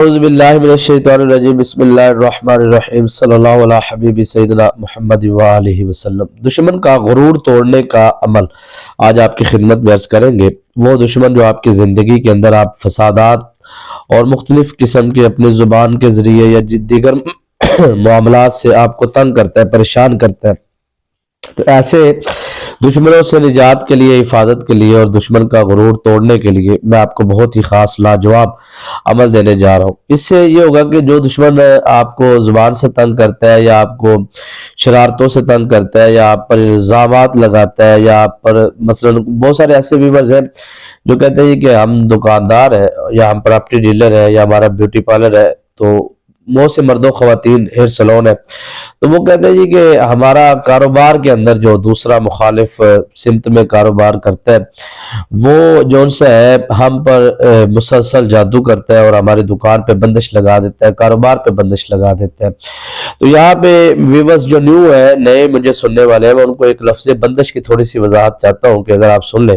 اعوذ باللہ من الشیطان الرجیم بسم اللہ الرحمن الرحیم صلی اللہ علیہ حبیب سیدنا محمد وآلہ وسلم۔ دشمن کا غرور توڑنے کا عمل آج آپ کی خدمت میں عرض کریں گے۔ وہ دشمن جو آپ کی زندگی کے اندر آپ فسادات اور مختلف قسم کے اپنی زبان کے ذریعے یا دیگر معاملات سے آپ کو تنگ کرتا ہے، پریشان کرتا ہے، تو ایسے دشمنوں سے نجات کے لیے، حفاظت کے لیے اور دشمن کا غرور توڑنے کے لیے میں آپ کو بہت ہی خاص لاجواب عمل دینے جا رہا ہوں۔ اس سے یہ ہوگا کہ جو دشمن آپ کو زبان سے تنگ کرتا ہے یا آپ کو شرارتوں سے تنگ کرتا ہے یا آپ پر الزامات لگاتا ہے یا آپ پر مثلا بہت سارے ایسے ویورز ہیں جو کہتے ہیں کہ ہم دکاندار ہیں یا ہم پراپرٹی ڈیلر ہیں یا ہمارا بیوٹی پارلر ہے، تو بہت سے مرد و خواتین ہیئر سلون ہے، تو وہ کہتے ہیں کہ ہمارا کاروبار کے اندر جو دوسرا مخالف سمت میں کاروبار کرتا ہے وہ جو ان سے ہے ہم پر مسلسل جادو کرتا ہے اور ہماری دکان پہ بندش لگا دیتا ہے، کاروبار پہ بندش لگا دیتا ہے۔ تو یہاں پہ ویورز جو نیو ہے، نئے مجھے سننے والے ہیں، میں ان کو ایک لفظ بندش کی تھوڑی سی وضاحت چاہتا ہوں کہ اگر آپ سن لیں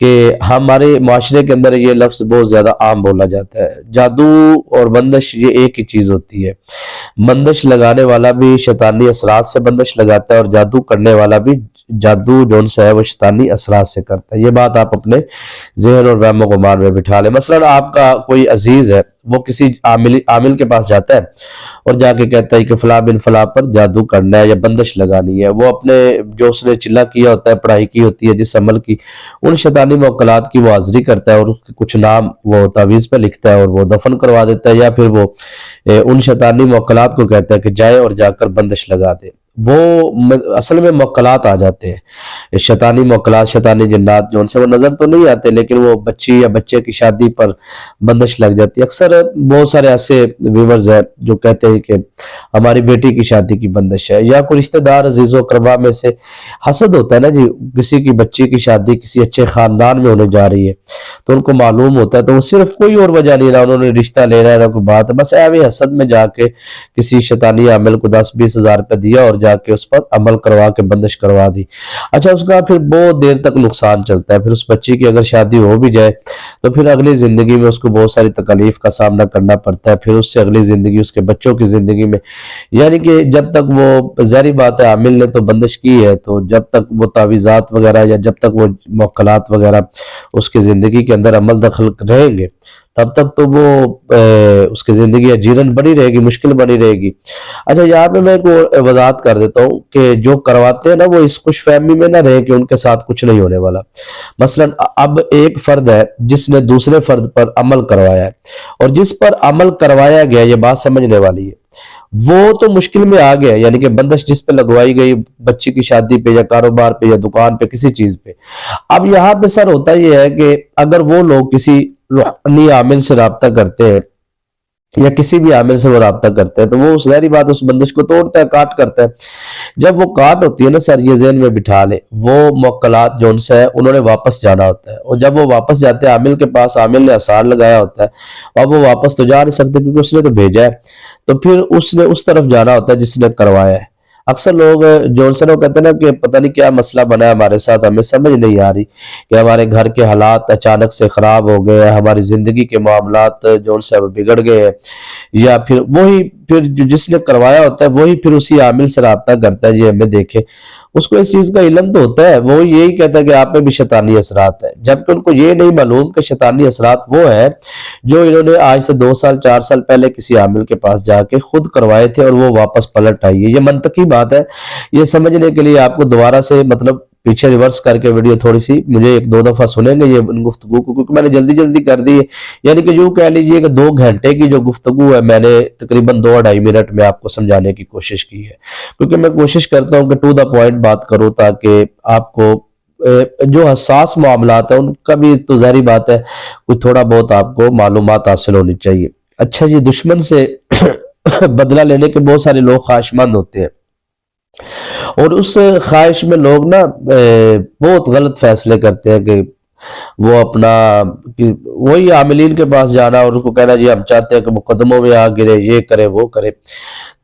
کہ ہمارے معاشرے کے اندر یہ لفظ بہت زیادہ عام بولا جاتا ہے۔ جادو اور بندش یہ ایک ہی چیز ہوتی ہے۔ بندش لگانے والا بھی شیطانی اثرات سے بندش لگاتا ہے اور جادو کرنے والا بھی جادو جون سا ہے وہ شیطانی اثرات سے کرتا ہے۔ یہ بات آپ اپنے ذہن اور وہم و گمان میں بٹھا لیں۔ مثلا آپ کا کوئی عزیز ہے، وہ کسی عامل کے پاس جاتا ہے اور جا کے کہتا ہے کہ فلاں بن فلاں پر جادو کرنا ہے یا بندش لگانی ہے۔ وہ اپنے جو اس نے چلا کیا ہوتا ہے، پڑھائی کی ہوتی ہے، جس عمل کی، ان شیطانی موکلات کی وہ حاضری کرتا ہے اور اس کے کچھ نام وہ تعویذ پہ لکھتا ہے اور وہ دفن کروا دیتا ہے، یا پھر وہ ان شیطانی موکلات کو کہتا ہے کہ جائے اور جا کر بندش لگا دے۔ وہ اصل میں موکلات آ جاتے ہیں، شیطانی موکلات، شیطانی جنات جو ان سے وہ نظر تو نہیں آتے، لیکن وہ بچی یا بچے کی شادی پر بندش لگ جاتی ہے۔ اکثر بہت سارے ایسے ویورز ہیں جو کہتے ہیں کہ ہماری بیٹی کی شادی کی بندش ہے، یا کوئی رشتہ دار عزیز و اقربا میں سے حسد ہوتا ہے نا جی، کسی کی بچی کی شادی کسی اچھے خاندان میں ہونے جا رہی ہے تو ان کو معلوم ہوتا ہے، تو وہ صرف کوئی اور وجہ نہیں رہا، انہوں نے رشتہ لینا ہے نہ کوئی بات ہے، بس ایویں حسد میں جا کے کسی شیطانی عامل کو 10-20 ہزار روپے دیا اور جا کے اس پر عمل کروا کے بندش کروا دی۔ اچھا، اس کا پھر بہت دیر تک نقصان چلتا ہے، پھر اس بچی کی اگر شادی ہو بھی جائے تو پھر اگلی زندگی میں اس کو بہت ساری تکالیف کا سامنا کرنا پڑتا ہے، پھر اس سے اگلی زندگی اس کے بچوں کی زندگی میں، یعنی کہ جب تک وہ ظاہری بات ہے عامل نے تو بندش کی ہے، تو جب تک وہ تعویذات وغیرہ یا جب تک وہ موکلات وغیرہ اس کی زندگی کے اندر عمل دخل رہیں گے تب تک تو وہ اس کی زندگی اجیرن بڑی رہے گی، مشکل بڑی رہے گی۔ اچھا، یہاں پہ میں ایک وضاحت کر دیتا ہوں کہ جو کرواتے ہیں نا وہ اس خوش فہمی میں نہ رہے کہ ان کے ساتھ کچھ نہیں ہونے والا۔ مثلا اب ایک فرد ہے جس نے دوسرے فرد پر عمل کروایا ہے، اور جس پر عمل کروایا گیا، یہ بات سمجھنے والی ہے، وہ تو مشکل میں آ گیا، یعنی کہ بندش جس پہ لگوائی گئی بچی کی شادی پہ یا کاروبار پہ یا دکان پہ کسی چیز پہ۔ اب یہاں پہ سر ہوتا یہ ہے کہ اگر وہ لوگ کسی روحانی عامل سے رابطہ کرتے ہیں یا کسی بھی عامل سے وہ رابطہ کرتے ہیں تو وہ ظاہری بات اس بندش کو توڑتا ہے، کاٹ کرتا ہے۔ جب وہ کاٹ ہوتی ہے نا سر، یہ ذہن میں بٹھا لے، وہ موکلات جو ان سے ہے انہوں نے واپس جانا ہوتا ہے، اور جب وہ واپس جاتے ہیں عامل کے پاس، عامل نے اثار لگایا ہوتا ہے، اب وہ واپس تو جا نہیں سکتے کیونکہ اس نے تو بھیجا ہے، تو پھر اس نے اس طرف جانا ہوتا ہے جس نے کروایا ہے۔ اکثر لوگ جو سے وہ کہتے ہیں نا کہ پتہ نہیں کیا مسئلہ بنا ہے ہمارے ساتھ، ہمیں سمجھ نہیں آ رہی کہ ہمارے گھر کے حالات اچانک سے خراب ہو گئے، ہماری زندگی کے معاملات جو سے بگڑ گئے ہیں، یا پھر وہی پھر جس نے کروایا ہوتا ہے وہی پھر اسی عامل سے رابطہ کرتا ہے جی ہمیں دیکھے، اس کو اس چیز کا علم تو ہوتا ہے، وہ یہی کہتا ہے کہ آپ میں بھی شیطانی اثرات ہے، جبکہ ان کو یہ نہیں معلوم کہ شیطانی اثرات وہ ہیں جو انہوں نے آج سے 2 سال 4 سال پہلے کسی عامل کے پاس جا کے خود کروائے تھے اور وہ واپس پلٹ آئی ہے۔ یہ منطقی بات ہے، یہ سمجھنے کے لیے آپ کو دوبارہ سے مطلب پیچھے ریورس کر کے ویڈیو تھوڑی سی مجھے 1-2 دفعہ سنیں گے یہ گفتگو کو، کیونکہ میں نے جلدی کر دی ہے، یعنی کہ یوں کہہ لیجئے کہ 2 گھنٹے کی جو گفتگو ہے میں نے تقریباً 2-2.5 منٹ میں آپ کو سمجھانے کی کوشش کی ہے، کیونکہ میں کوشش کرتا ہوں کہ ٹو دا پوائنٹ بات کروں تاکہ آپ کو جو حساس معاملات ہیں ان کا بھی تو ظاہری بات ہے کوئی تھوڑا بہت آپ کو معلومات حاصل ہونی چاہیے۔ اچھا جی، دشمن سے بدلہ لینے کے بہت سارے لوگ خواہشمند ہوتے ہیں، اور اس خواہش میں لوگ نا بہت غلط فیصلے کرتے ہیں کہ وہ اپنا وہی عاملین کے پاس جانا اور اس کو کہنا جی ہم چاہتے ہیں کہ مقدموں میں آ گرے، یہ کرے وہ کرے۔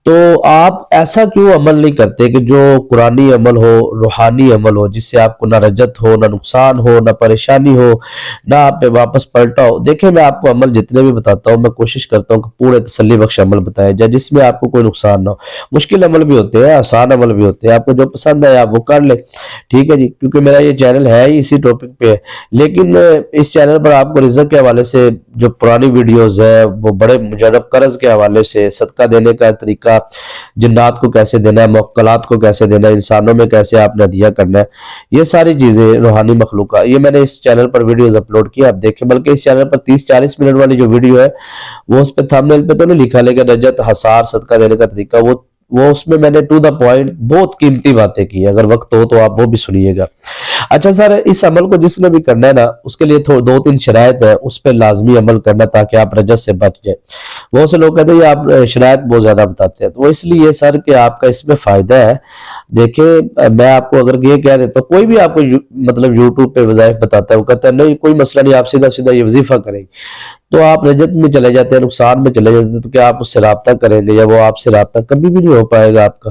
تو آپ ایسا کیوں عمل نہیں کرتے کہ جو قرآنی عمل ہو، روحانی عمل ہو، جس سے آپ کو نہ رجت ہو، نہ نقصان ہو، نہ پریشانی ہو، نہ آپ پہ واپس پلٹا ہو؟ دیکھیں میں آپ کو عمل جتنے بھی بتاتا ہوں، میں کوشش کرتا ہوں کہ پورے تسلی بخش عمل بتایا جائے جس میں آپ کو کوئی نقصان نہ ہو۔ مشکل عمل بھی ہوتے ہیں، آسان عمل بھی ہوتے ہیں، آپ کو جو پسند ہے آپ وہ کر لیں، ٹھیک ہے جی، کیونکہ میرا یہ چینل ہے ہی اسی ٹاپک پہ ہے۔ لیکن اس چینل پر آپ کو رزق کے حوالے سے جو پرانی ویڈیوز ہے، وہ بڑے مجرب قرض کے حوالے سے، صدقہ دینے کا طریقہ، جنات کو کیسے دینا ہے، موکلات کو کیسے دینا ہے، انسانوں میں کیسے آپ نے ہدیہ کرنا ہے، یہ ساری چیزیں روحانی مخلوقات، یہ میں نے اس چینل پر ویڈیوز اپلوڈ کیا، آپ دیکھیں۔ بلکہ اس چینل پر 30-40 منٹ والی جو ویڈیو ہے وہ اس پہ تھمبنیل پہ تو نہیں لکھا، لیکن رجت، حصار، صدقہ دینے کا طریقہ، وہ اس میں نے ٹو دا پوائنٹ بہت قیمتی باتیں کی ہیں۔ اگر وقت ہو تو آپ وہ بھی سنیے گا۔ اچھا سر، اس عمل کو جس نے بھی کرنا ہے نا، اس کے لیے 2-3 شرائط ہے، اس پہ لازمی عمل کرنا تاکہ آپ رجت سے بچ جائیں۔ بہت سے لوگ کہتے ہیں یہ آپ شرائط بہت زیادہ بتاتے ہیں، تو وہ اس لیے سر کہ آپ کا اس میں فائدہ ہے۔ دیکھیں میں آپ کو اگر یہ کہہ دیتا ہوں، کوئی بھی آپ کو مطلب یوٹیوب پہ وظائف بتاتا ہے، وہ کہتا ہے نہیں کوئی مسئلہ نہیں، آپ سیدھا سیدھا یہ وظیفہ کریں، تو آپ رجت میں چلے جاتے ہیں، نقصان میں چلے جاتے ہیں، تو کیا آپ اس سے رابطہ کریں گے؟ یا وہ آپ سے رابطہ کبھی بھی نہیں ہو پائے گا آپ کا۔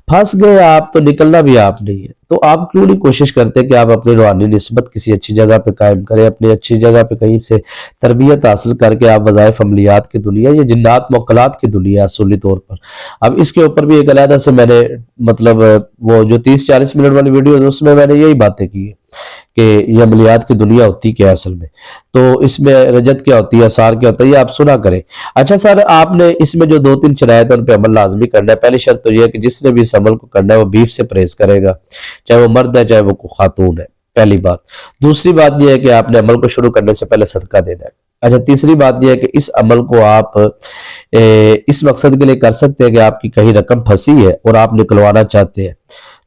پھنس گئے آپ تو نکلنا بھی آپ نہیں ہے۔ تو آپ کیوں نہیں کوشش کرتے کہ آپ اپنی روحانی نسبت کسی اچھی جگہ پہ قائم کریں، اپنی اچھی جگہ پہ کہیں سے تربیت حاصل کر کے آپ وظائف عملیات کی دنیا، یہ جنات موکلات کی دنیا اصولی طور پر۔ اب اس کے اوپر بھی ایک علیحدہ سے میں نے مطلب وہ جو 30-40 منٹ والی ویڈیو ہے اس میں نے یہی باتیں کی ہیں کہ یہ عملیات کی دنیا ہوتی کیا ہے اصل میں، تو اس میں رجت کیا ہوتی ہے، اثار کیا ہوتا ہے، یہ آپ سنا کریں۔ اچھا سر، آپ نے اس میں جو 2-3 شرائط ہیں ان پہ عمل لازمی کرنا ہے۔ پہلی شرط تو یہ ہے کہ جس نے بھی اس عمل کو کرنا ہے وہ بیف سے پرہیز کرے گا، چاہے وہ مرد ہے چاہے وہ خاتون ہے، پہلی بات۔ دوسری بات یہ ہے کہ آپ نے عمل کو شروع کرنے سے پہلے صدقہ دینا ہے۔ اچھا، تیسری بات یہ ہے کہ اس عمل کو آپ اس مقصد کے لیے کر سکتے ہیں کہ آپ کی کہیں رقم پھنسی ہے اور آپ نکلوانا چاہتے ہیں،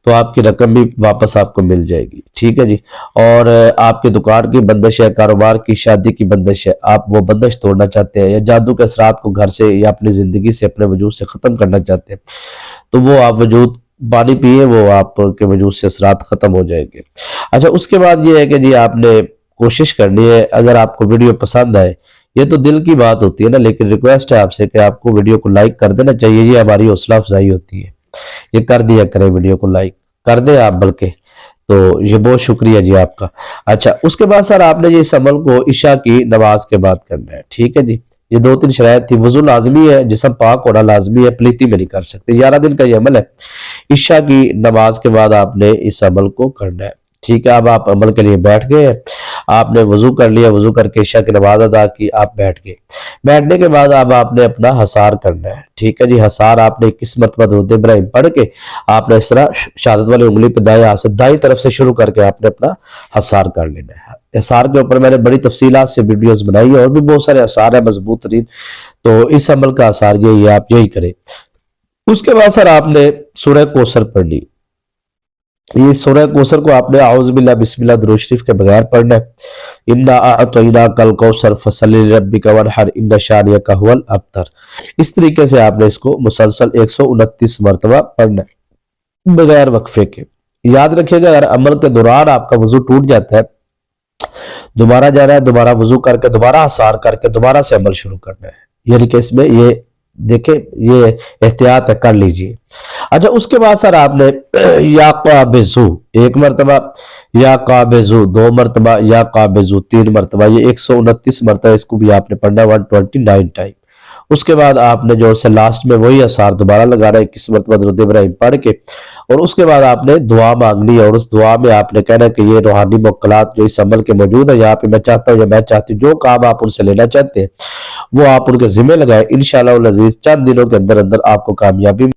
تو آپ کی رقم بھی واپس آپ کو مل جائے گی، ٹھیک ہے جی۔ اور آپ کی دکان کی بندش ہے، کاروبار کی، شادی کی بندش ہے، آپ وہ بندش توڑنا چاہتے ہیں، یا جادو کے اثرات کو گھر سے یا اپنی زندگی سے، اپنے وجود سے ختم کرنا چاہتے ہیں، تو وہ آپ وجود پانی پیئے، وہ آپ کے وجود سے اثرات ختم ہو جائیں گے۔ اچھا، اس کے بعد یہ ہے کہ جی آپ نے کوشش کرنی ہے، اگر آپ کو ویڈیو پسند آئے، یہ تو دل کی بات ہوتی ہے نا، لیکن ریکویسٹ ہے آپ سے کہ آپ کو ویڈیو کو لائک کر دینا چاہیے، یہ ہماری حوصلہ افزائی ہوتی ہے، یہ کر دیا کریں، ویڈیو کو لائک کر دیں آپ بلکہ، تو یہ بہت شکریہ جی آپ کا۔ اچھا، اس کے بعد سر آپ نے یہ اس عمل کو عشاء کی نماز کے بعد کرنا ہے، ٹھیک ہے جی۔ یہ 2-3 شرائط تھی۔ وضو لازمی ہے، جسم پاک ہونا لازمی ہے، پلیتی میں نہیں کر سکتے، 11 دن کا یہ عمل ہے۔ عشاء کی نماز کے بعد آپ نے اس عمل کو کرنا ہے، ٹھیک ہے۔ اب آپ عمل کے لیے بیٹھ گئے ہیں، آپ نے وضو کر لیا، وضو کر کے عشاء کی نماز ادا کی، آپ بیٹھ گئے۔ بیٹھنے کے بعد اب آپ نے اپنا حصار کرنا ہے، ٹھیک ہے جی۔ حصار آپ نے 21 مرتبہ درود ابراہیم پڑھ کے آپ نے اس طرح شہادت والی انگلی پہ دائیں ہاتھ سے دائیں طرف سے شروع کر کے آپ نے اپنا حصار کر لینا ہے۔ حصار کے اوپر میں نے بڑی تفصیلات سے ویڈیوز بنائی ہے، اور بھی بہت سارے حصار ہیں مضبوط ترین، تو اس عمل کا حصار یہی ہے، آپ یہی کریں۔ اس کے بعد سر آپ نے سورہ کوثر پڑھنی۔ یہ سورہ کوثر کو آپ نے اعوذ باللہ بسم اللہ درود شریف کے بغیر پڑھنا ہے۔ انا اعطیناک الکوثر فصلی لربک وانحر ان شانئک ھو الابتر۔ اس طریقے سے آپ نے اس کو مسلسل 129 مرتبہ پڑھنا ہے بغیر وقفے کے۔ یاد رکھیے گا اگر عمل کے دوران آپ کا وضو ٹوٹ جاتا ہے، دوبارہ جانا ہے، دوبارہ وضو کر کے، دوبارہ حصار کر کے، دوبارہ سے عمل شروع کرنا ہے، یعنی کہ اس میں یہ دیکھیں، یہ احتیاط کر لیجئے۔ اچھا، اس کے بعد سر آپ نے یا قابضو 1 مرتبہ، یا قابضو 2 مرتبہ، یا قابضو 3 مرتبہ، یہ 129 مرتبہ اس کو بھی آپ نے پڑھنا 129 ٹائم۔ اس کے بعد آپ نے جو سے لاسٹ میں وہی اثار دوبارہ لگانا ہے 21 مرتبہ درود ابراہیم پڑھ کے، اور اس کے بعد آپ نے دعا مانگنی ہے، اور اس دعا میں آپ نے کہنا ہے کہ یہ روحانی موکلات جو اس عمل کے موجود ہے یہاں پہ، میں چاہتا ہوں یا میں چاہتی ہوں، جو کام آپ ان سے لینا چاہتے ہیں وہ آپ ان کے ذمہ لگائیں، انشاءاللہ العزیز چند دنوں کے اندر اندر آپ کو کامیابی